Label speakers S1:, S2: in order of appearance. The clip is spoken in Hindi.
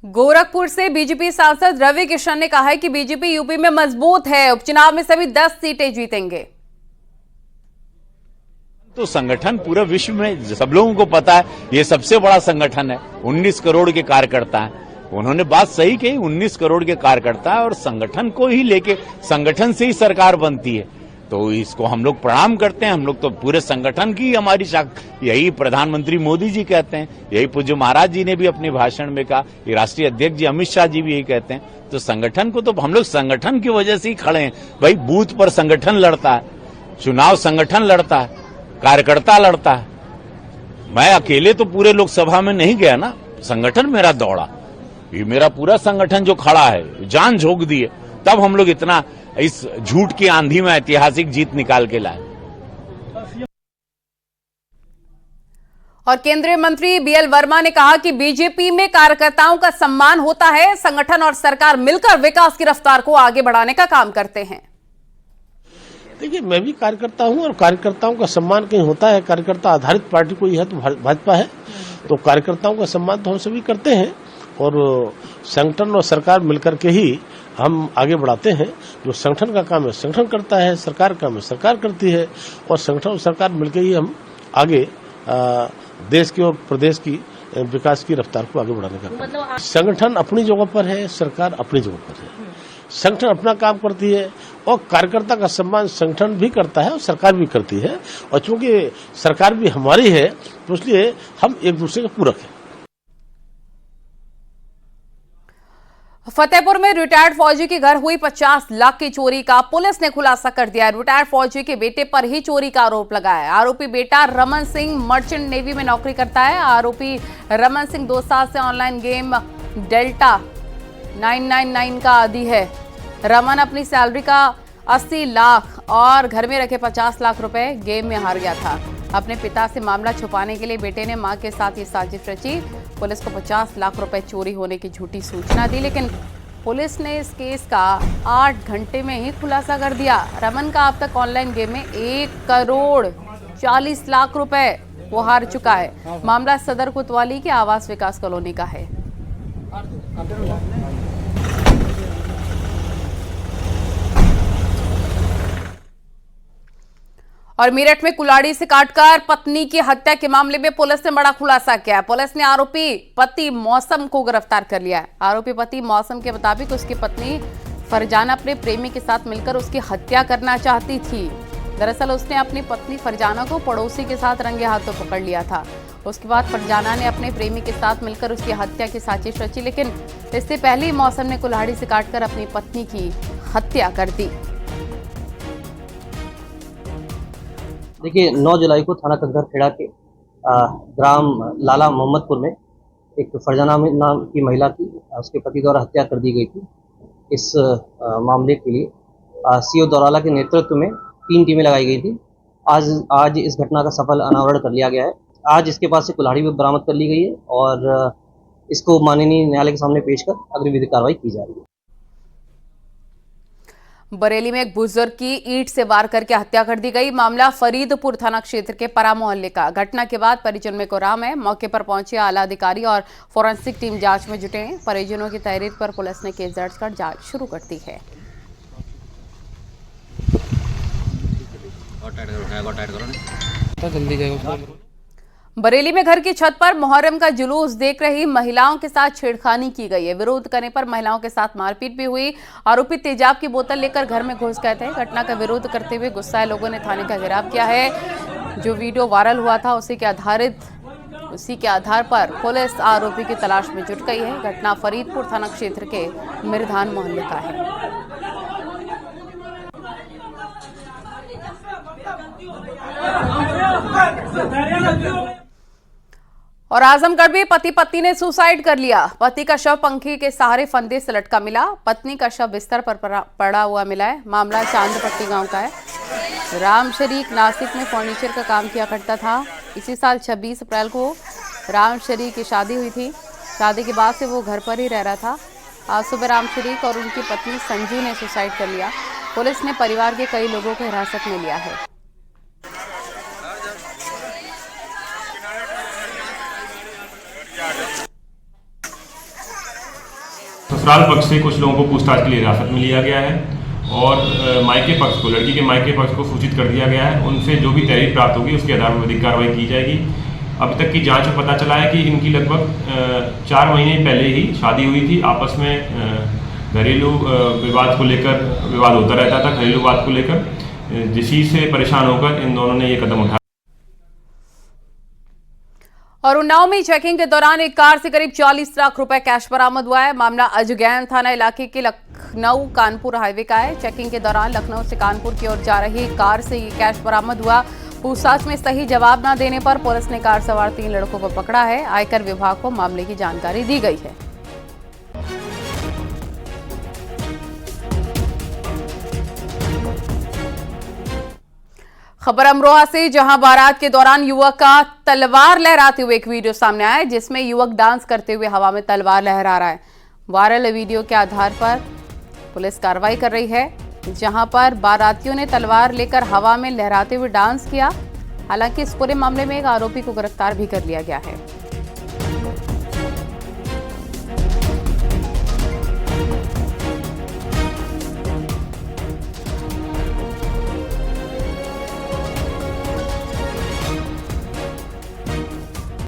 S1: गोरखपुर से बीजेपी सांसद रवि किशन ने कहा है कि बीजेपी यूपी में मजबूत है, उपचुनाव में सभी 10 सीटें जीतेंगे।
S2: तो संगठन पूरे विश्व में सब लोगों को पता है, ये सबसे बड़ा संगठन है। 19 करोड़ के कार्यकर्ता हैं। उन्होंने बात सही कही, 19 करोड़ के कार्यकर्ता है और संगठन को ही लेके, संगठन से ही सरकार बनती है। तो इसको हम लोग प्रणाम करते हैं। हम लोग तो पूरे संगठन की हमारी यही प्रधानमंत्री मोदी जी कहते हैं, यही पूज्य महाराज जी ने भी अपने भाषण में कहा, ये राष्ट्रीय अध्यक्ष जी अमित शाह जी भी यही कहते हैं। तो संगठन को तो हम लोग संगठन की वजह से ही खड़े हैं। भाई बूथ पर संगठन लड़ता है, चुनाव संगठन लड़ता है, कार्यकर्ता लड़ता है। मैं अकेले तो पूरे लोकसभा में नहीं गया ना, संगठन मेरा दौड़ा। ये मेरा पूरा संगठन जो खड़ा है, जान झोंक दी है, तब हम लोग इतना इस झूठ की आंधी में ऐतिहासिक जीत निकाल के लाए।
S1: और केंद्रीय मंत्री बीएल वर्मा ने कहा कि बीजेपी में कार्यकर्ताओं का सम्मान होता है, संगठन और सरकार मिलकर विकास की रफ्तार को आगे बढ़ाने का काम करते हैं।
S3: देखिए, मैं भी कार्यकर्ता हूं और कार्यकर्ताओं का सम्मान कहीं होता है। कार्यकर्ता आधारित पार्टी कोई है तो भाजपा है, तो कार्यकर्ताओं का सम्मान तो हम सभी करते हैं और संगठन और सरकार मिलकर के ही हम आगे बढ़ाते हैं। जो संगठन का काम है संगठन करता है, सरकार का काम है सरकार करती है और संगठन और सरकार मिलकर ही हम आगे देश की और प्रदेश की विकास की रफ्तार को आगे बढ़ाने का काम। संगठन अपनी जगह पर है, सरकार अपनी जगह पर है। संगठन अपना काम करती है और कार्यकर्ता का सम्मान संगठन भी करता है और सरकार भी करती है। और चूंकि सरकार भी हमारी है तो इसलिए हम एक दूसरे के पूरक हैं।
S1: फतेहपुर में रिटायर्ड फौजी के घर हुई 50 लाख की चोरी का पुलिस ने खुलासा कर दिया। रिटायर्ड फौजी के बेटे पर ही चोरी का आरोप लगाया है। आरोपी बेटा रमन सिंह मर्चेंट नेवी में नौकरी करता है। आरोपी रमन सिंह 2 साल से ऑनलाइन गेम डेल्टा 999 का आदी है। रमन अपनी सैलरी का 80 लाख और घर में रखे 50 लाख रुपए गेम में हार गया था। अपने पिता से मामला छुपाने के लिए बेटे ने मां के साथ ये साजिश रची। पुलिस को 50 लाख रुपए चोरी होने की झूठी सूचना दी, लेकिन पुलिस ने इस केस का 8 घंटे में ही खुलासा कर दिया। रमन का अब तक ऑनलाइन गेम में 1 करोड़ 40 लाख रुपए वो हार चुका है। मामला सदर कोतवाली के आवास विकास कॉलोनी का है। और मेरठ में कुल्हाड़ी से काटकर पत्नी की हत्या के मामले में पुलिस ने बड़ा खुलासा किया है। पुलिस ने आरोपी पति मौसम को गिरफ्तार कर लिया है। आरोपी पति मौसम के मुताबिक उसकी पत्नी फरजाना अपने प्रेमी के साथ मिलकर उसकी हत्या करना चाहती थी। दरअसल उसने अपनी पत्नी फरजाना को पड़ोसी के साथ रंगे हाथों पकड़ लिया था। उसके बाद फरजाना ने अपने प्रेमी के साथ मिलकर उसकी हत्या की साजिश रची, लेकिन इससे पहले ही मौसम ने कुल्हाड़ी से काटकर अपनी पत्नी की हत्या कर दी।
S4: देखिए, 9 जुलाई को थाना कंकरखेड़ा के ग्राम लाला मोहम्मदपुर में एक फरजाना नाम की महिला की उसके पति द्वारा हत्या कर दी गई थी। इस मामले के लिए सीओ दौराला के नेतृत्व में 3 टीमें लगाई गई थी। आज इस घटना का सफल अनावरण कर लिया गया है। आज इसके पास से कुल्हाड़ी भी बरामद कर ली गई है और इसको माननीय न्यायालय के सामने पेश कर अग्रिम विधिक कार्रवाई की जा रही है।
S1: बरेली में एक बुजुर्ग की ईंट से वार करके हत्या कर दी गई। मामला फरीदपुर थाना क्षेत्र के परा मोहल्ले का। घटना के बाद परिजन में कोहराम है। मौके पर पहुंचे आला अधिकारी और फोरेंसिक टीम जांच में जुटे हैं। परिजनों की तहरीर पर पुलिस ने केस दर्ज कर जांच शुरू कर दी है। बरेली में घर की छत पर मुहर्रम का जुलूस देख रही महिलाओं के साथ छेड़खानी की गई है। विरोध करने पर महिलाओं के साथ मारपीट भी हुई। आरोपी तेजाब की बोतल लेकर घर में घुस गए थे। घटना का विरोध करते हुए गुस्साए लोगों ने थाने का घेराव किया है। जो वीडियो वायरल हुआ था उसी के आधार पर पुलिस आरोपी की तलाश में जुट गई है। घटना फरीदपुर थाना क्षेत्र के मिरधान मोहल्ले का है। और आजमगढ़ में पति पत्नी ने सुसाइड कर लिया। पति का शव पंखी के सहारे फंदे से लटका मिला। पत्नी का शव बिस्तर पर पड़ा हुआ मिला है। मामला चांदपट्टी गांव का है। राम शरीक नासिक में फर्नीचर का काम किया करता था। इसी साल 26 अप्रैल को राम शरीक की शादी हुई थी। शादी के बाद से वो घर पर ही रह रहा था। आज सुबह राम शरीक और उनकी पत्नी संजू ने सुसाइड कर लिया। पुलिस ने परिवार के कई लोगों को हिरासत में लिया है।
S5: ससुराल पक्ष से कुछ लोगों को पूछताछ के लिए हिरासत में लिया गया है और मायके पक्ष को, लड़की के मायके पक्ष को सूचित कर दिया गया है। उनसे जो भी तहरीर प्राप्त होगी उसके आधार पर विधिक कार्रवाई की जाएगी। अभी तक की जांच में पता चला है कि इनकी लगभग 4 महीने पहले ही शादी हुई थी। आपस में घरेलू विवाद को लेकर विवाद होता रहता था, घरेलू विवाद को लेकर, जिसी से परेशान होकर इन दोनों ने ये कदम उठाया।
S1: और उन्नाव में चेकिंग के दौरान एक कार से करीब 40 लाख रुपए कैश बरामद हुआ है। मामला अजगैन थाना इलाके के लखनऊ कानपुर हाईवे का है। चेकिंग के दौरान लखनऊ से कानपुर की ओर जा रही कार से ये कैश बरामद हुआ। पूछताछ में सही जवाब न देने पर पुलिस ने कार सवार 3 लड़कों को पकड़ा है। आयकर विभाग को मामले की जानकारी दी गई है। खबर अमरोहा से, जहां बारात के दौरान युवक का तलवार लहराते हुए एक वीडियो सामने आया है, जिसमें युवक डांस करते हुए हवा में तलवार लहरा रहा है। वायरल वीडियो के आधार पर पुलिस कार्रवाई कर रही है, जहां पर बारातियों ने तलवार लेकर हवा में लहराते हुए डांस किया। हालांकि इस पूरे मामले में एक आरोपी को गिरफ्तार भी कर लिया गया है।